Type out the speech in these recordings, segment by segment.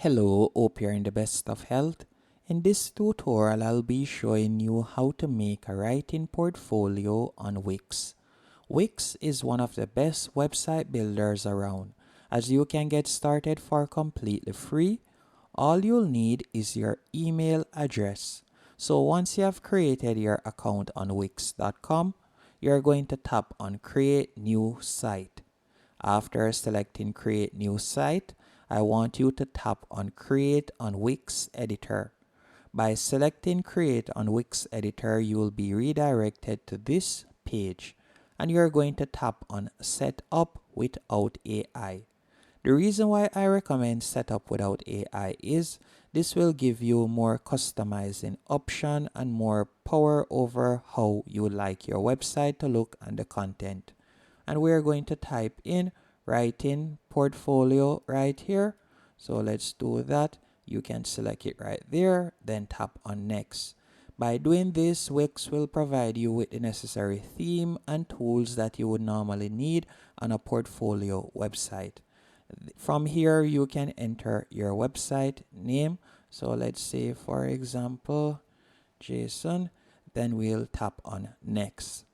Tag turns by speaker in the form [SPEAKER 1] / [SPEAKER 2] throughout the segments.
[SPEAKER 1] Hello, hope you're in the best of health. In this tutorial, I'll be showing you how to make a writing portfolio on Wix. Wix is one of the best website builders around, as you can get started for completely free. All you'll need is your email address. So once you have created your account on Wix.com, you're going to tap on Create New Site. After selecting Create New Site, I want you to tap on Create on Wix Editor. By selecting Create on Wix Editor, you will be redirected to this page, and you're going to tap on Set Up Without AI. The reason why I recommend Setup Without AI is this will give you more customizing option and more power over how you like your website to look and the content. And we're going to type in writing portfolio right here. So let's do that. You can select it right there, then tap on next. By doing this, Wix will provide you with the necessary theme and tools that you would normally need on a portfolio website. From here, you can enter your website name. So let's say, for example, Jason. Then we'll tap on next.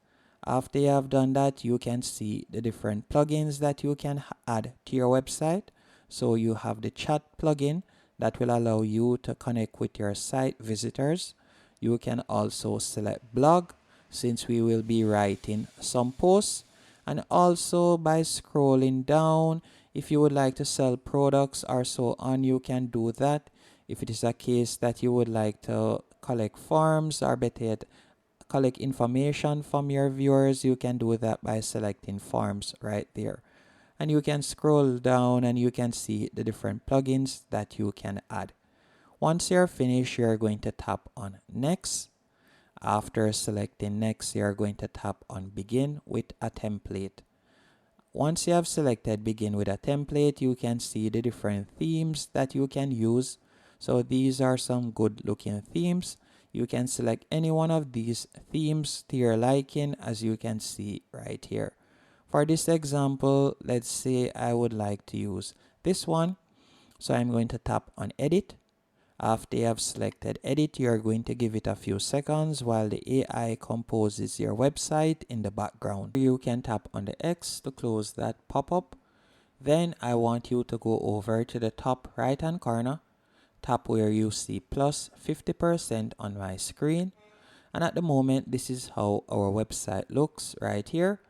[SPEAKER 1] After you have done that, you can see the different plugins that you can add to your website. So you have the chat plugin that will allow you to connect with your site visitors. You can also select blog, since we will be writing some posts. And also by scrolling down, if you would like to sell products or so on, you can do that. If it is a case that you would like to collect forms or better yet, collect information from your viewers, you can do that by selecting forms right there. And you can scroll down and you can see the different plugins that you can add. Once you're finished, you're going to tap on next. After selecting next, you're going to tap on begin with a template. Once you have selected begin with a template, you can see the different themes that you can use. So these are some good looking themes. You can select any one of these themes to your liking, as you can see right here. For this example, let's say I would like to use this one. So I'm going to tap on edit. After you have selected edit, you're going to give it a few seconds while the AI composes your website in the background. You can tap on the X to close that pop-up. Then I want you to go over to the top right hand corner, tap where you see plus 50% on my screen. And at the moment, this is how our website looks right here.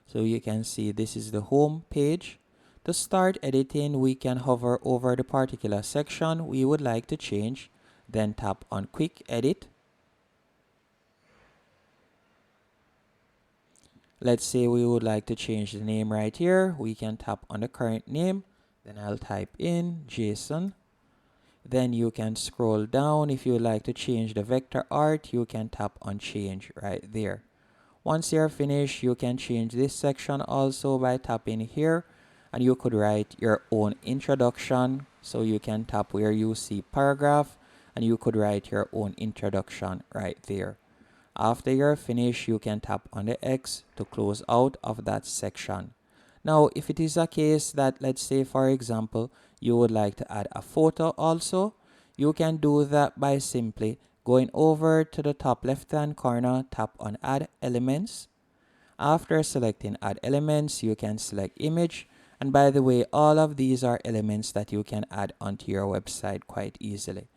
[SPEAKER 1] So you can see this is the home page. To start editing, we can hover over the particular section we would like to change, then tap on quick edit. Let's say we would like to change the name right here. We can tap on the current name, then I'll type in Jason. Then you can scroll down. If you would like to change the vector art, you can tap on change right there. Once you're finished, you can change this section also by tapping here, and you could write your own introduction. So you can tap where you see paragraph and you could write your own introduction right there. After you're finished, you can tap on the X to close out of that section. Now, if it is a case that, let's say, for example, you would like to add a photo also, you can do that by simply going over to the top left hand corner, tap on add elements. After selecting add elements, you can select image. And by the way, all of these are elements that you can add onto your website quite easily.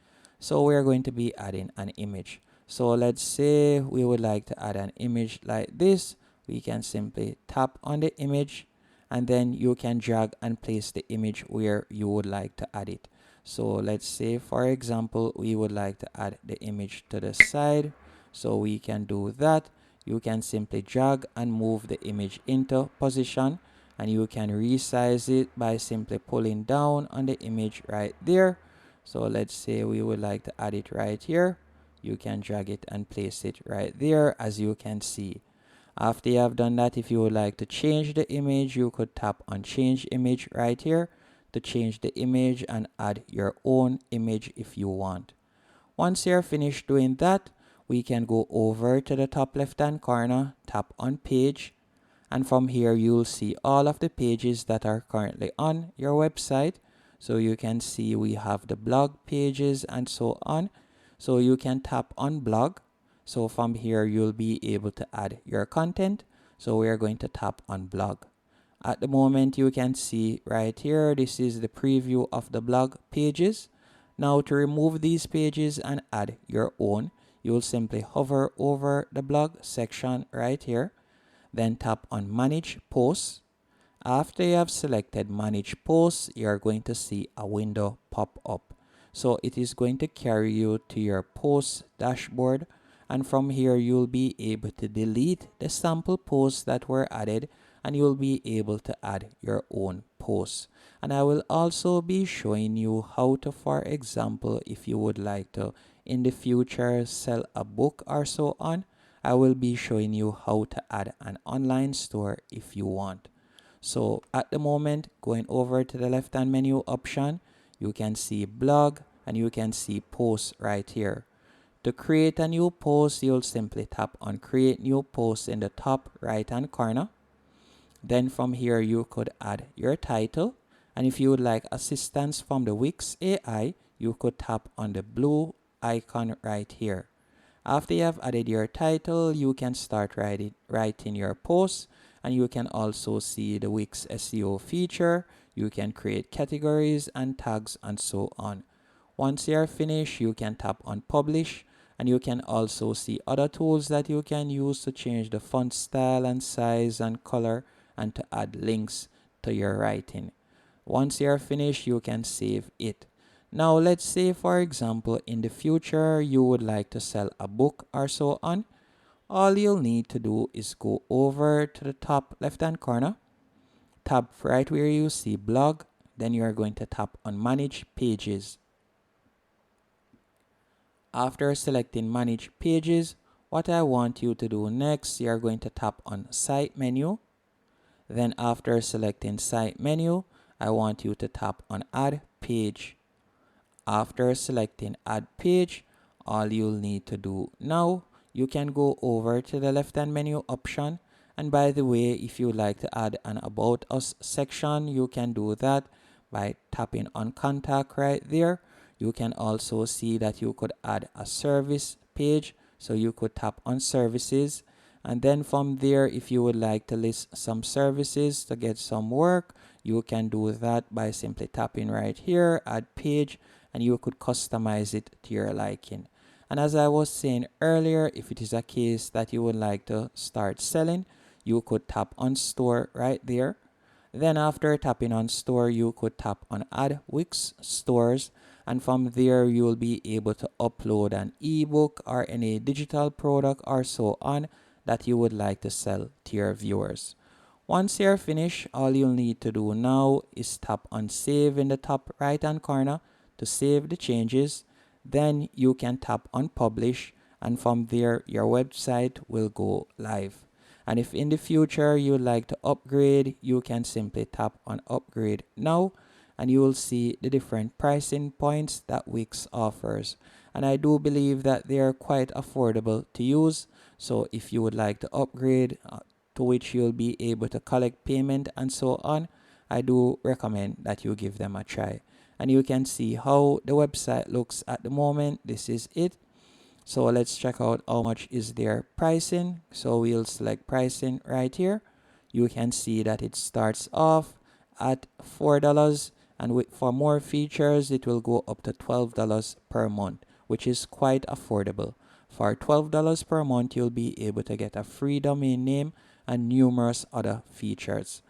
[SPEAKER 1] So we're going to be adding an image. So let's say we would like to add an image like this. We can simply tap on the image, and then you can drag and place the image where you would like to add it. So let's say, for example, we would like to add the image to the side. So we can do that. You can simply drag and move the image into position, and you can resize it by simply pulling down on the image right there. So let's say we would like to add it right here. You can drag it and place it right there, as you can see. After you have done that, if you would like to change the image, you could tap on change image right here to change the image and add your own image if you want. Once you're finished doing that, we can go over to the top left hand corner, tap on page, and from here you'll see all of the pages that are currently on your website. So you can see we have the blog pages and so on. So you can tap on blog. So from here, you'll be able to add your content. So we are going to tap on blog. At the moment, you can see right here, this is the preview of the blog pages. Now to remove these pages and add your own, you'll simply hover over the blog section right here. Then tap on manage posts. After you have selected manage posts, you're going to see a window pop up. So it is going to carry you to your post dashboard. And from here, you'll be able to delete the sample posts that were added, and you'll be able to add your own posts. And I will also be showing you how to, for example, if you would like to in the future sell a book or so on, I will be showing you how to add an online store if you want. So at the moment, going over to the left hand menu option, you can see blog and you can see post right here. To create a new post, you'll simply tap on create new post in the top right hand corner. Then from here, you could add your title. And if you would like assistance from the Wix AI, you could tap on the blue icon right here. After you have added your title, you can start writing your post, and you can also see the Wix SEO feature. You can create categories and tags and so on. Once you are finished, you can tap on publish, and you can also see other tools that you can use to change the font style and size and color and to add links to your writing. Once you are finished, you can save it. Now, let's say, for example, in the future, you would like to sell a book or so on. All you'll need to do is go over to the top left-hand corner, tap right where you see blog, then you are going to tap on manage pages. After selecting manage pages, what I want you to do next, you are going to tap on site menu. Then after selecting site menu, I want you to tap on add page. After selecting add page, all you'll need to do now, you can go over to the left hand menu option. And by the way, if you like to add an about us section, you can do that by tapping on contact right there. You can also see that you could add a service page. So you could tap on services. And then from there, if you would like to list some services to get some work, you can do that by simply tapping right here, add page, and you could customize it to your liking. And as I was saying earlier, if it is a case that you would like to start selling, you could tap on store right there. Then after tapping on store, you could tap on add Wix stores. And from there, you will be able to upload an ebook or any digital product or so on that you would like to sell to your viewers. Once you're finished, all you'll need to do now is tap on save in the top right hand corner to save the changes. Then you can tap on publish, and from there your website will go live. And if in the future you would like to upgrade, you can simply tap on upgrade now, and you will see the different pricing points that Wix offers. And I do believe that they are quite affordable to use. So if you would like to upgrade, to which you'll be able to collect payment and so on, I do recommend that you give them a try. And you can see how the website looks at the moment. This is it. So let's check out how much is their pricing. So we'll select pricing right here. You can see that it starts off at $4, and for more features it will go up to $12 per month, which is quite affordable. For $12 per month, you'll be able to get a free domain name and numerous other features.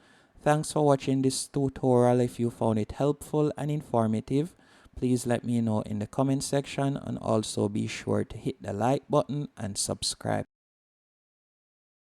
[SPEAKER 1] Thanks for watching this tutorial. If you found it helpful and informative, please let me know in the comment section, and also be sure to hit the like button and subscribe.